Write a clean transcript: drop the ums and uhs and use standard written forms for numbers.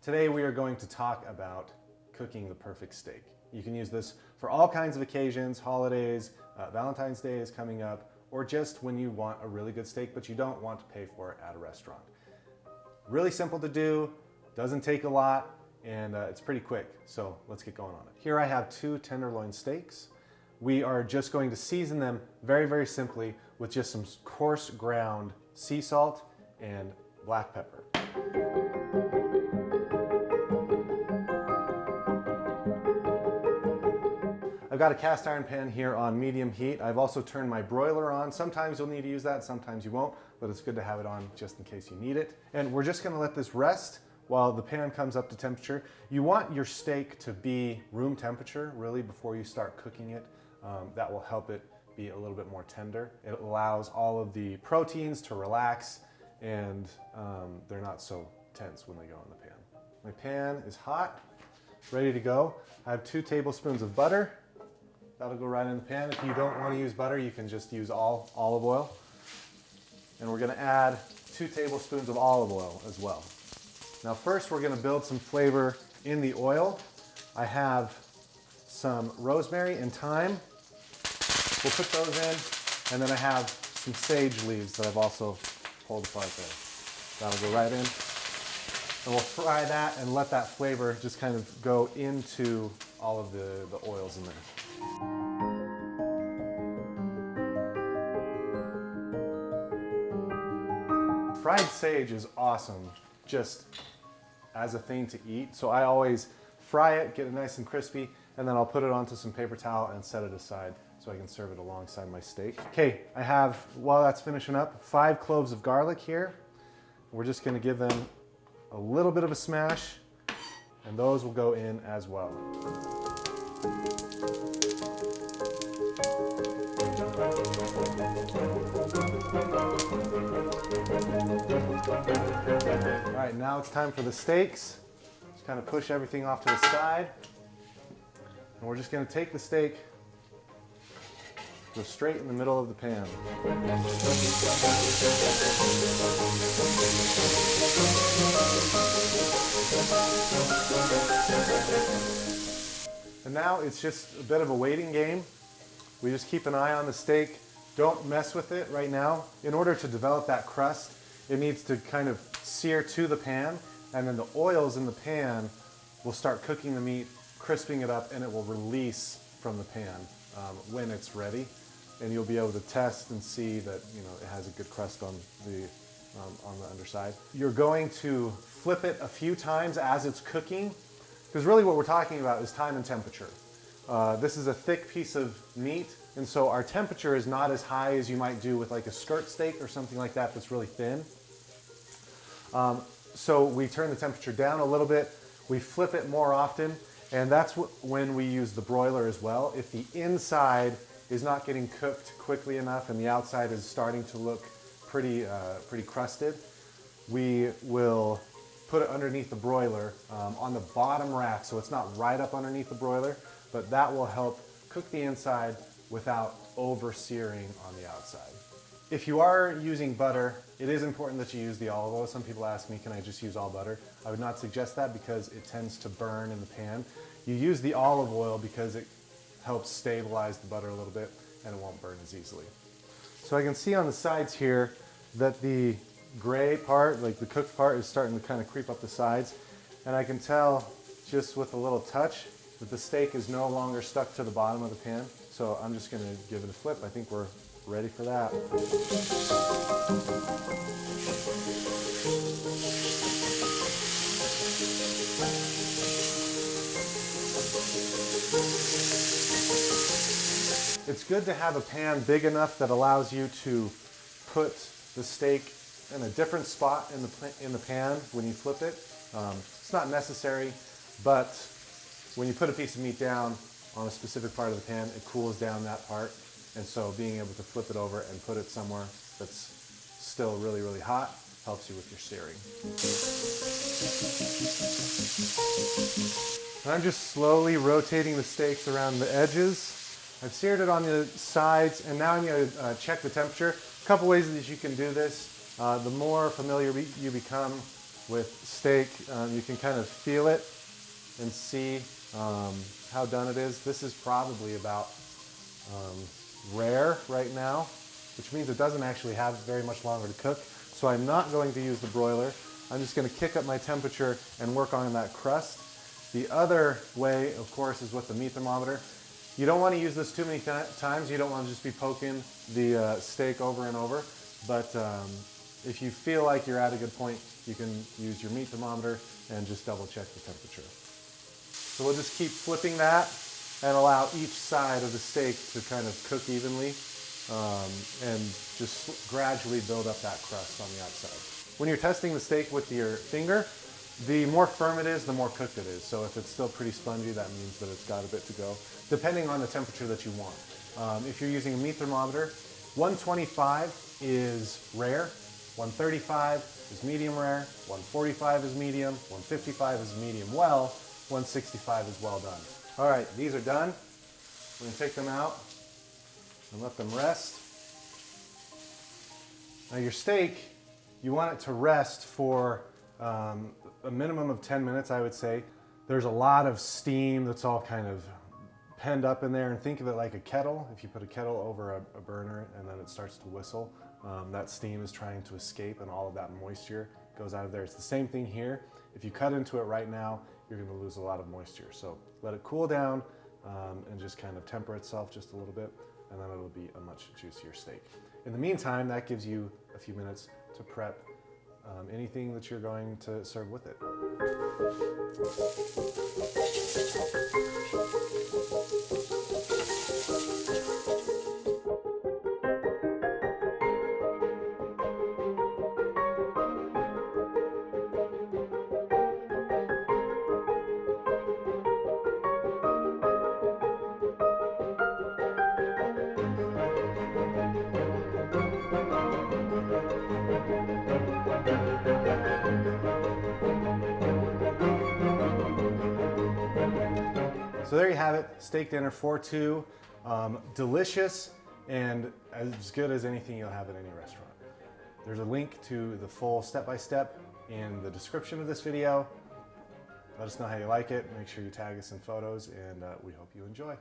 Today we are going to talk about cooking the perfect steak. You can use this for all kinds of occasions, holidays, Valentine's Day is coming up, or just when you want a really good steak but you don't want to pay for it at a restaurant. Really simple to do, doesn't take a lot, and it's pretty quick, so let's get going on it. Here I have 2 tenderloin steaks. We are just going to season them very, very simply with just some coarse ground sea salt and black pepper. I've got a cast iron pan here on medium heat. I've also turned my broiler on. Sometimes you'll need to use that, sometimes you won't, but it's good to have it on just in case you need it. And we're just gonna let this rest while the pan comes up to temperature. You want your steak to be room temperature, really, before you start cooking it. That will help it be a little bit more tender. It allows all of the proteins to relax, and they're not so tense when they go in the pan. My pan is hot, ready to go. I have 2 tablespoons of butter. That'll go right in the pan. If you don't want to use butter, you can just use all olive oil. And we're gonna add 2 tablespoons of olive oil as well. Now first we're gonna build some flavor in the oil. I have some rosemary and thyme. We'll put those in, and then I have some sage leaves that I've also pulled apart there. That'll go right in. And we'll fry that and let that flavor just kind of go into all of the oils in there. Fried sage is awesome just as a thing to eat. So I always fry it, get it nice and crispy, and then I'll put it onto some paper towel and set it aside so I can serve it alongside my steak. Okay, I have, while that's finishing up, 5 cloves of garlic here. We're just gonna give them a little bit of a smash, and those will go in as well. All right, now it's time for the steaks. Just kind of push everything off to the side. And we're just gonna take the steak, go straight in the middle of the pan. And now it's just a bit of a waiting game. We just keep an eye on the steak. Don't mess with it right now. In order to develop that crust, it needs to kind of sear to the pan, and then the oils in the pan will start cooking the meat, crisping it up, and it will release from the pan when it's ready. And you'll be able to test and see that it has a good crust on the underside. You're going to flip it a few times as it's cooking, because really what we're talking about is time and temperature. This is a thick piece of meat, and so our temperature is not as high as you might do with like a skirt steak or something like that that's really thin. So we turn the temperature down a little bit, we flip it more often, and that's when we use the broiler as well. If the inside is not getting cooked quickly enough and the outside is starting to look pretty crusted, we will put it underneath the broiler on the bottom rack, so it's not right up underneath the broiler, but that will help cook the inside without over searing on the outside. If you are using butter, it is important that you use the olive oil. Some people ask me, can I just use all butter? I would not suggest that because it tends to burn in the pan. You use the olive oil because it helps stabilize the butter a little bit and it won't burn as easily. So I can see on the sides here that the gray part, like the cooked part, is starting to kind of creep up the sides. And I can tell just with a little touch that the steak is no longer stuck to the bottom of the pan. So I'm just gonna give it a flip. I think we're ready for that. It's good to have a pan big enough that allows you to put the steak in a different spot in the pan when you flip it. It's not necessary, but when you put a piece of meat down on a specific part of the pan, it cools down that part. And so being able to flip it over and put it somewhere that's still really, really hot helps you with your searing. And I'm just slowly rotating the steaks around the edges. I've seared it on the sides, and now I'm going to check the temperature. A couple ways that you can do this. The more familiar you become with steak. You can kind of feel it and see how done it is. This is probably about rare right now, which means it doesn't actually have very much longer to cook. So I'm not going to use the broiler. I'm just going to kick up my temperature and work on that crust. The other way, of course, is with the meat thermometer. You don't want to use this too many times. You don't want to just be poking the steak over and over. But if you feel like you're at a good point, you can use your meat thermometer and just double check the temperature. So we'll just keep flipping that and allow each side of the steak to kind of cook evenly and just gradually build up that crust on the outside. When you're testing the steak with your finger, the more firm it is, the more cooked it is. So if it's still pretty spongy, that means that it's got a bit to go, depending on the temperature that you want. If you're using a meat thermometer, 125 is rare, 135 is medium rare, 145 is medium, 155 is medium well, 165 is well done. All right, these are done. We're gonna take them out and let them rest. Now your steak, you want it to rest for a minimum of 10 minutes, I would say. There's a lot of steam that's all kind of penned up in there, and think of it like a kettle. If you put a kettle over a burner and then it starts to whistle, that steam is trying to escape and all of that moisture goes out of there. It's the same thing here. If you cut into it right now, you're gonna lose a lot of moisture. So let it cool down and just kind of temper itself just a little bit, and then it'll be a much juicier steak. In the meantime, that gives you a few minutes to prep anything that you're going to serve with it. So there you have it, steak dinner for two. Delicious and as good as anything you'll have at any restaurant. There's a link to the full step-by-step in the description of this video. Let us know how you like it. Make sure you tag us in photos, and we hope you enjoy.